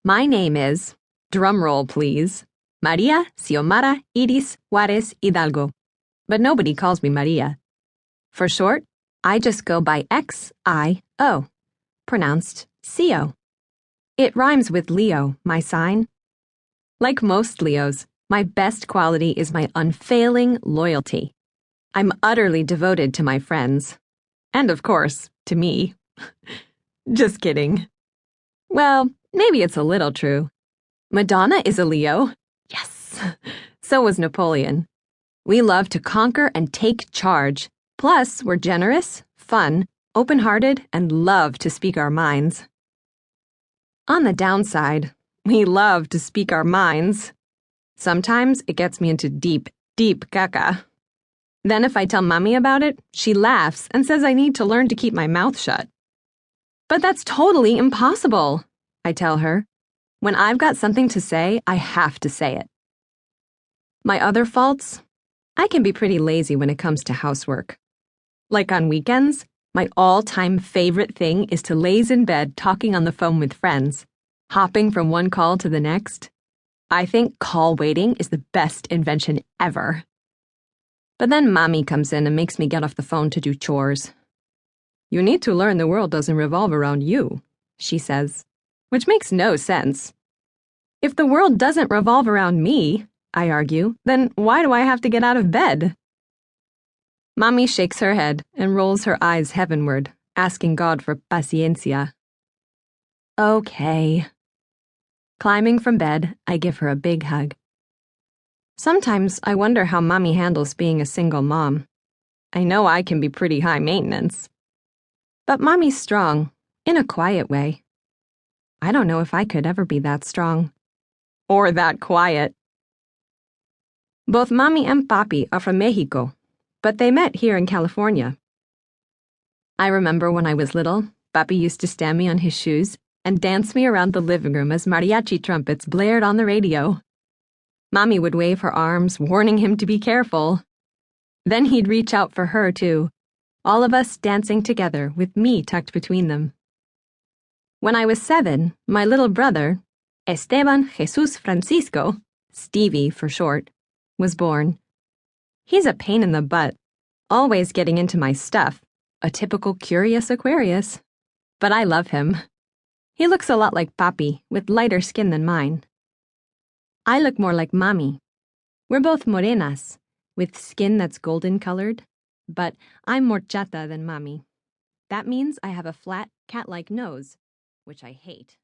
My name is, drumroll please, Maria Xiomara Iris Juarez Hidalgo. But nobody calls me Maria. For short, I just go by X-I-O, pronounced C-O. It rhymes with Leo, my sign. Like most Leos, my best quality is my unfailing loyalty. I'm utterly devoted to my friends. And of course, to me. Just kidding. Well, maybe it's a little true. Madonna is a Leo. Yes. So was Napoleon. We love to conquer and take charge. Plus, we're generous, fun, open-hearted, and love to speak our minds. On the downside, we love to speak our minds. Sometimes it gets me into deep, deep caca. Then if I tell Mommy about it, she laughs and says I need to learn to keep my mouth shut. But that's totally impossible, I tell her. When I've got something to say, I have to say it. My other faults? I can be pretty lazy when it comes to housework. Like on weekends, my all-time favorite thing is to laze in bed talking on the phone with friends, hopping from one call to the next. I think call waiting is the best invention ever. But then Mommy comes in and makes me get off the phone to do chores. You need to learn the world doesn't revolve around you, she says, which makes no sense. If the world doesn't revolve around me, I argue, then why do I have to get out of bed? Mommy shakes her head and rolls her eyes heavenward, asking God for paciencia. Okay. Climbing from bed, I give her a big hug. Sometimes I wonder how Mommy handles being a single mom. I know I can be pretty high maintenance. But Mommy's strong, in a quiet way. I don't know if I could ever be that strong. Or that quiet. Both Mommy and Papi are from Mexico, but they met here in California. I remember when I was little, Papi used to stand me on his shoes and dance me around the living room as mariachi trumpets blared on the radio. Mommy would wave her arms, warning him to be careful. Then he'd reach out for her, too, all of us dancing together with me tucked between them. When I was 7, my little brother, Esteban Jesus Francisco, Stevie for short, was born. He's a pain in the butt, always getting into my stuff, a typical curious Aquarius. But I love him. He looks a lot like Papi, with lighter skin than mine. I look more like Mommy. We're both morenas, with skin that's golden-colored, but I'm more chata than Mommy. That means I have a flat, cat-like nose, which I hate.